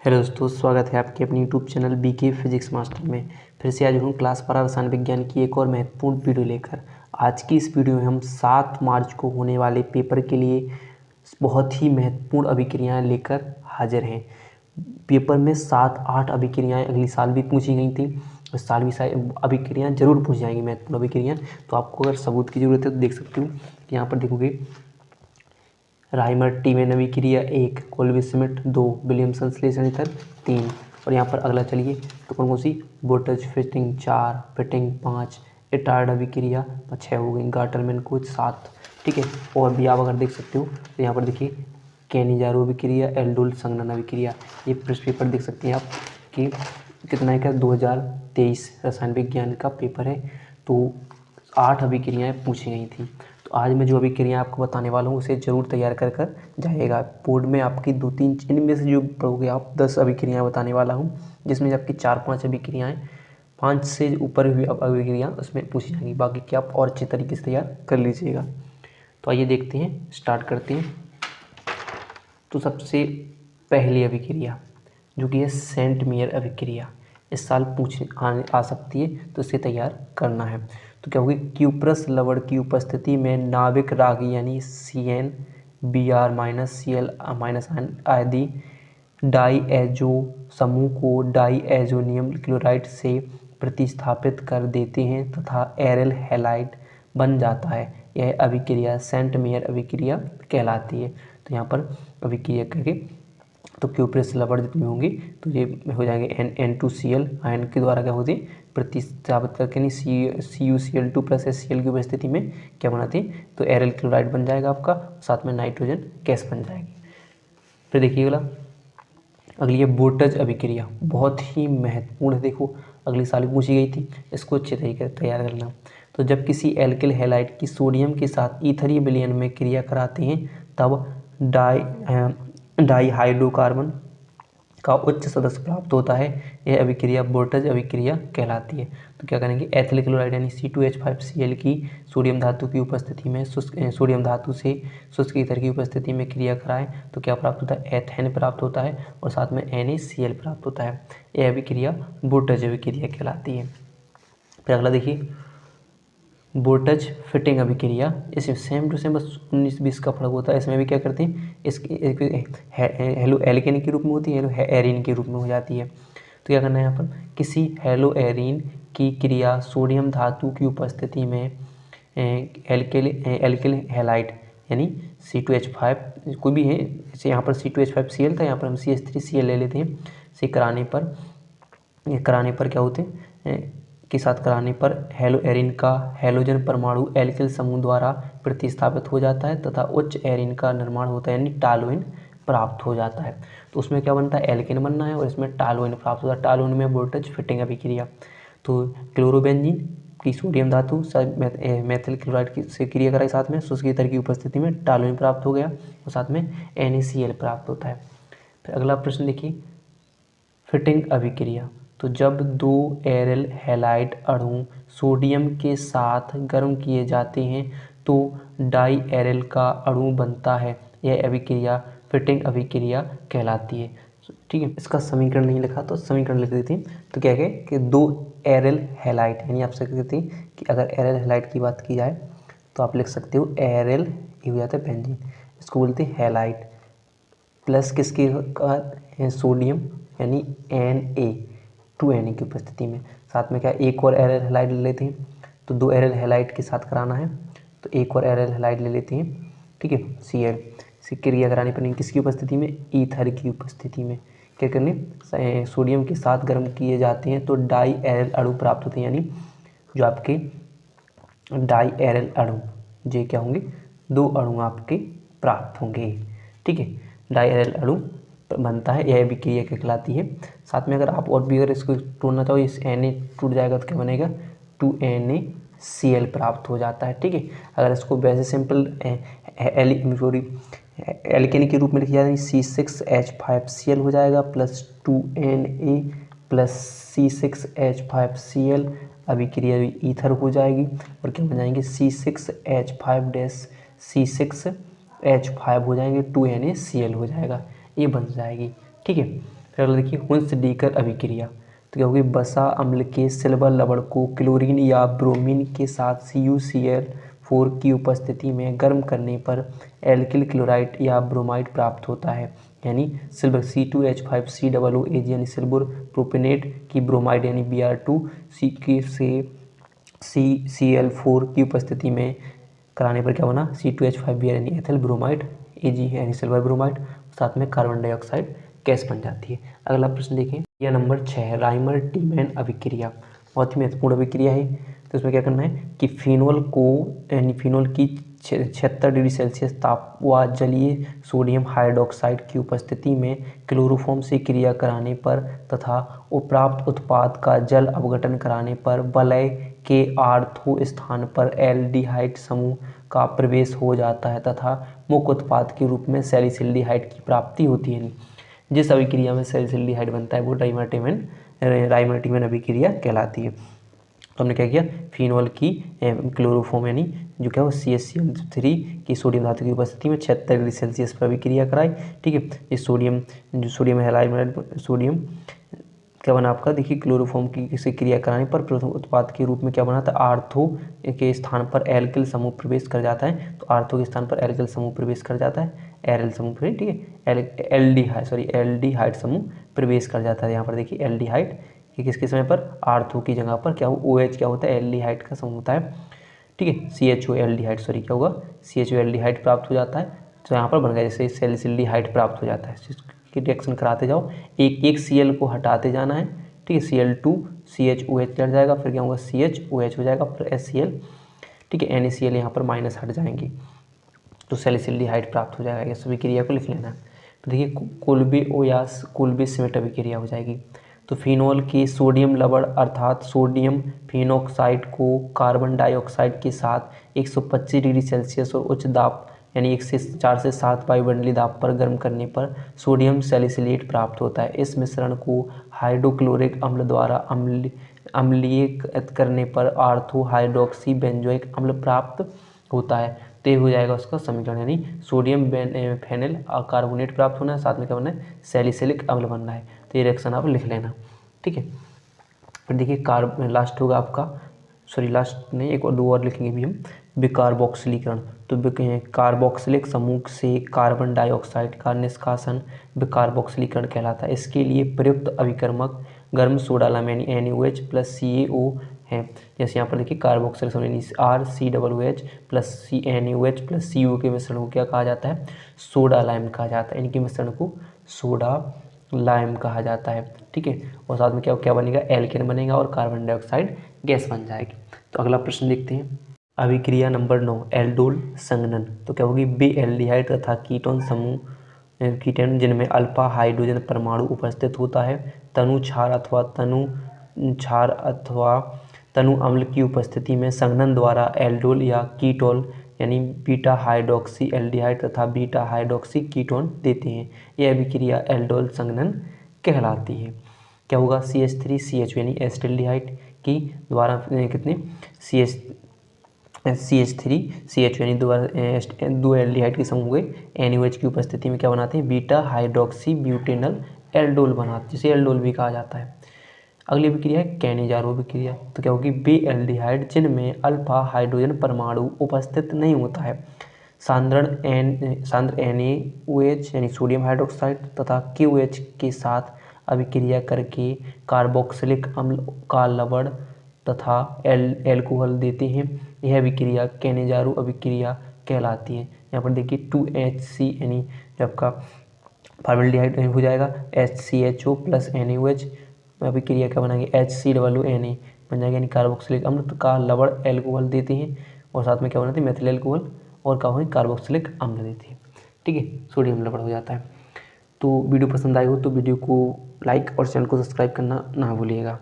Hello दोस्तों, स्वागत है आपके अपने YouTube channel B K physics master में। फिर से आज हूँ क्लास 12 रसायन विज्ञान की एक और महत्वपूर्ण वीडियो लेकर। आज की इस वीडियो में हम 7 मार्च को होने वाले पेपर के लिए बहुत ही महत्वपूर्ण अभिक्रियाएं लेकर हाजिर हैं। पेपर में 7-8 अभिक्रियाएं अगली साल भी पूछी गई थी, इस साल भी अभिक्रियाएं जरूर पूछ जाएंगी, महत्वपूर्ण अभिक्रियाएं। तो आपको अगर सबूत की ज़रूरत है तो देख सकते हो, यहाँ पर देखोगे राइमर्टी में अभिक्रिया 1, कोल्बी श्मिट 2, विलियमसन श्लेषण ईथर 3। और यहाँ पर अगला चलिए तो कौन कौन सी, बोटज फिटिंग 4, फिटिंग 5, इटार्ड अभिक्रिया 6 हो गई, गाटरमैन कोच 7। ठीक है, और भी आप अगर देख सकते हो तो यहाँ पर देखिए कैनिजारो अभिक्रिया, एल्डोल संघनन अभिक्रिया। ये प्रश्न पेपर देख सकते हैं आप कि कितना है, क्या 2023 रसायन विज्ञान का पेपर है। तो 8 अभिक्रियाएँ पूछी गई थी। तो आज मैं जो अभिक्रियाएँ आपको बताने वाला हूँ उसे ज़रूर तैयार कर कर जाइएगा। बोर्ड में आपकी 2-3 इनमें से जो पढ़ोगे आप 10 अभिक्रियाएँ बताने वाला हूँ, जिसमें आपकी 4-5 अभिक्रियाएँ, 5 से ऊपर हुई अभिक्रियाँ उसमें पूछी जाएंगी। बाकी क्या आप और अच्छे तरीके से तैयार कर लीजिएगा। तो आइए देखते हैं, स्टार्ट करते हैं। तो सबसे पहली अभिक्रिया जो कि है सेंट मेयर अभिक्रिया, इस साल आ सकती है, तो इसे तैयार करना है। तो क्या होगी, क्यूप्रस लवण की उपस्थिति में नाविक रागी यानी CnBr-Cl- आदि डाईएजो समूह को डाईएजोनियम क्लोराइड से प्रतिस्थापित कर देते हैं तथा एरल हैलाइड बन जाता है। यह अभिक्रिया सेंट मेयर अभिक्रिया कहलाती है। तो यहाँ पर अभिक्रिया करके तो क्यूप्रस लवण जितने होंगे तो ये हो जाएंगे N2Cl आयन के द्वारा क्या होती है, प्रतिस्थापित करके नहीं CuCl2 + HCl की उपस्थिति में क्या बनाते हैं, तो एरल क्लोराइड बन जाएगा आपका, साथ में नाइट्रोजन गैस बन जाएगी। फिर देखिए अगली है बोटज अभिक्रिया, बहुत ही महत्वपूर्ण है। देखो अगली साल पूछी गई थी, इसको अच्छे तरीके से तैयार करना। तो जब किसी एल्किल हैलाइड की सोडियम के साथ ईथरी विलयन में क्रिया कराते हैं तब डाईहाइड्रोकार्बन का उच्च सदस्य प्राप्त होता है। यह अभिक्रिया बोटज अभिक्रिया कहलाती है। तो क्या करेंगे, एथिल क्लोराइड यानी C2H5Cl की सोडियम धातु की उपस्थिति में सोडियम धातु से शुष्क ईथर की उपस्थिति में क्रिया कराएं तो क्या प्राप्त होता है, एथेन प्राप्त होता है और साथ में NaCl प्राप्त होता है। यह अभिक्रिया बोटज अभिक्रिया कहलाती है। फिर अगला देखिए बोटज फिटिंग अभिक्रिया, इसमें सेम टू सेम बस 19-20 का फर्क होता है। इसमें भी क्या करते हैं, इसके हेलो एल्केन के रूप में होती है, हेलो एरीन के रूप में हो जाती है। तो क्या करना है, यहाँ पर किसी हेलो एरीन की क्रिया सोडियम धातु की उपस्थिति में एल्किल हैलाइड यानी C2H5 कोई भी है, जैसे यहाँ पर C2H5Cl था, यहाँ पर हम CH3Cl ले लेते हैं। से कराने पर क्या होते हैं के साथ कराने पर हेलो एरीन का हैलोजन परमाणु एल्किल समूह द्वारा प्रतिस्थापित हो जाता है तथा उच्च एरीन का निर्माण होता है यानी टालोइन प्राप्त हो जाता है। तो उसमें क्या बनता है, एल्केन बनना है और इसमें टालोइन प्राप्त होता है। टालोइन में बोटज फिटिंग अभिक्रिया। तो क्लोरोबेंजीन की सोडियम धातु मेथिल क्लोराइड से क्रिया कराई, साथ में शुष्क ईथर की उपस्थिति में टालोइन प्राप्त हो गया और साथ में NaCl प्राप्त होता है। फिर अगला प्रश्न देखिए, फिटिंग अभिक्रिया। तो जब 2 एरल हैलाइड अणु सोडियम के साथ गर्म किए जाते हैं तो डाई एरल का अणु बनता है। यह अभिक्रिया फिटिंग अभिक्रिया कहलाती है। ठीक है, इसका समीकरण नहीं लिखा तो समीकरण लिख देते हैं। तो क्या है कि 2 एरल हैलाइड यानी आप सकते हैं कि अगर एरल हैलाइड की बात की जाए तो आप लिख सकते हो एरल, ये हो जाता है बेंजीन, इसको बोलते हैं हैलाइड, प्लस किसके का सोडियम यानी Na की उपस्थिति में, साथ में क्या एक और एरल हैलाइड ले लेते हैं। तो 2 एरल हैलाइड के साथ कराना है तो एक और एरल हैलाइड ले लेते हैं। ठीक है, Cl से क्रिया कराने पर किसकी उपस्थिति में, ईथर की उपस्थिति में क्या करने, सोडियम के साथ गर्म किए जाते हैं तो डाई एरल अणु प्राप्त होते हैं, यानी जो आपके डाई एरल अणु जो क्या होंगे, 2 अणु आपके प्राप्त होंगे। ठीक है, डाई एरल अणु बनता है, यह अभिक्रिया कहलाती है। साथ में अगर आप और भी अगर इसको तोड़ना चाहो, इस Na टूट जाएगा तो क्या बनेगा, 2NaCl प्राप्त हो जाता है। ठीक है, अगर इसको वैसे सिंपल एल्केन के रूप में लिखा जाए C6H5Cl हो जाएगा प्लस 2Na प्लस C6H5Cl, अभिक्रिया ईथर हो जाएगी और क्या बन जाएंगे, C6H5 हो जाएंगे, 2NaCl हो जाएगा, ये बन जाएगी। ठीक है, फिर अगला देखिए हुंस-डीकर अभिक्रिया। तो क्या होगी, बसा अम्ल के सिल्वर लवण को क्लोरीन या ब्रोमीन के साथ CuCl4 की उपस्थिति में गर्म करने पर एल्किल क्लोराइड या ब्रोमाइड प्राप्त होता है। यानी सिल्वर C2H5COOAg यानी सिल्वर प्रोपेनेट की ब्रोमाइड यानी Br2 से CCl4 की उपस्थिति में कराने पर क्या बना, C2H5Br यानी एथिल ब्रोमाइड Ag यानी सिल्वर ब्रोमाइड, साथ में कार्बन डाइऑक्साइड गैस बन जाती है। अगला प्रश्न देखें, यह नंबर 6 राइमर टीमैन अभिक्रिया, बहुत ही महत्वपूर्ण अभिक्रिया है। तो इसमें क्या करना है कि फिनोल को यानी फिनोल की 76 डिग्री सेल्सियस ताप व जलीय सोडियम हाइड्रोक्साइड की उपस्थिति में क्लोरोफॉर्म से क्रिया कराने पर तथा प्राप्त उत्पाद का जल अपघटन कराने पर वलय के आर्थो स्थान पर एल्डिहाइड समूह का प्रवेश हो जाता है तथा मुख्य उत्पाद के रूप में सैलिसिल्डिहाइड की प्राप्ति होती है। जिस अभिक्रिया में सैलिसिल्डिहाइड बनता है वो राइमर टीमैन अभिक्रिया कहलाती है। तो हमने क्या किया, फिनोल की क्लोरोफॉर्म यानी जो क्या वो CaCl3 की सोडियम धातु की उपस्थिति में 76 डिग्री सेल्सियस पर अभिक्रिया कराई। ठीक है, इस सोडियम हैलाइड सोडियम क्या बना आपका, देखिए क्लोरोफॉर्म की से क्रिया कराने पर प्रथम उत्पाद के रूप में क्या बना था, आर्थो के स्थान पर एल्किल समूह प्रवेश कर जाता है। तो आर्थो के स्थान पर एल्किल समूह प्रवेश कर जाता है, एरल समूह, ठीक है, एल्डिहाइड समूह प्रवेश कर जाता है। यहाँ पर देखिए एल्डिहाइड कि किसके समय पर, आर्थो की जगह पर क्या हो, OH क्या होता है, एल्डिहाइड का समूह होता है। ठीक है, CHO एल्डिहाइड, सॉरी क्या होगा, CHO एल्डिहाइड प्राप्त हो जाता है। तो यहाँ पर बन गया जैसे सैलिसिल्डिहाइड प्राप्त हो जाता है। इसकी रिएक्शन कराते जाओ, एक एक Cl को हटाते जाना है। ठीक है, Cl2 CHOH चढ़ जाएगा, फिर क्या होगा CHOH हो जाएगा, फिर HCl। ठीक है, NaCl यहाँ पर माइनस हट जाएंगे तो सैलिसिल्डिहाइड प्राप्त हो जाएगा। ये सभी क्रिया को लिख लेना है। तो देखिए कोल्बे श्मिट अभिक्रिया हो जाएगी। तो फिनोल के सोडियम लवण अर्थात सोडियम फिनोक्साइड को कार्बन डाइऑक्साइड के साथ 125 डिग्री सेल्सियस और उच्च दाब यानी 4 से 7 वायुमंडलीय दाब पर गर्म करने पर सोडियम सैलिसिलेट प्राप्त होता है। इस मिश्रण को हाइड्रोक्लोरिक अम्ल द्वारा अम्लीय करने पर आर्थो हाइड्रोक्सी बेंजोइक अम्ल प्राप्त होता है। तो ये हो जाएगा उसका समीकरण, यानी सोडियम फेनिल कार्बोनेट प्राप्त होना है, साथ में क्या बनना है, सैलिसिलिक अम्ल बनना है। तो ये रिएक्शन आप लिख लेना। ठीक है, फिर देखिए लास्ट होगा आपका, सॉरी लास्ट नहीं, एक और दो और लिखेंगे भी हम, विकार्बोक्सिलीकरण। तो कार्बोक्सिलिक समूह से कार्बन डाइऑक्साइड का निष्कासन विकार्बोक्सिलीकरण कहलाता है। इसके लिए प्रयुक्त अभिकर्मक गर्म सोडा लवण यानी NaOH प्लस CaO है। जैसे यहाँ पर देखिए कार्बोक्सिलिक समूह RCOOH plus NaOH plus CO के मिश्रण को क्या कहा जाता है, सोडा लाइम कहा जाता है। इनके मिश्रण को सोडा लाइम कहा जाता है। ठीक है, और साथ में क्या क्या बनेगा, एल्केन बनेगा और कार्बन डाइऑक्साइड गैस बन जाएगी। तो अगला प्रश्न देखते हैं, अभिक्रिया नंबर 9 एल्डोल संघनन। तो क्या होगी, बे एल्डिहाइड तथा कीटोन समूह कीटोन जिनमें अल्फा हाइड्रोजन परमाणु उपस्थित होता है तनु क्षार अथवा तनु अम्ल की उपस्थिति में संघनन द्वारा एल्डोल या कीटोल यानी बीटा हाइड्रोक्सी एल्डिहाइड तथा बीटा हाइड्रोक्सी कीटोन देते हैं। यह अभिक्रिया एल्डोल संघनन कहलाती है। क्या होगा, CH3CH यानी एसिटिल्डिहाइड की द्वारा कितने CH3CH यानी दो एल्डिहाइड के समूह हुए NaOH की उपस्थिति में क्या बनाते हैं, बीटा हाइड्रोक्सी ब्यूटेनल एल्डोल बनाते हैं, जिसे एल्डोल भी कहा जाता है। अगली अभिक्रिया है कैनेजारो अभिक्रिया। तो क्या होगी, बे एल्डिहाइड जिनमें अल्फा हाइड्रोजन परमाणु उपस्थित नहीं होता है सांद्र NaOH यानी सोडियम हाइड्रोक्साइड तथा KOH के साथ अभिक्रिया करके कार्बोक्सिलिक अम्ल का लवण तथा एल्कोहल देते हैं। यह अभिक्रिया कैनेजारो अभिक्रिया कहलाती है। यहाँ पर देखिए 2HC यानी आपका फॉर्मेल्डिहाइड हो जाएगा, HCHO प्लस NaOH अभिक्रिया क्या बनाएंगे, HCOONA बन जाएगा, यानी कार्बोक्सिलिक अम्ल का लवण एल्कोहल देते हैं और साथ में क्या बनाते हैं, मेथिल एल्कोहल और क्या होगी, कार्बोक्सिलिक अम्ल देते हैं। ठीक है, सोडियम लवण हो जाता है। तो वीडियो पसंद आई हो तो वीडियो को लाइक और चैनल को सब्सक्राइब करना ना भूलिएगा।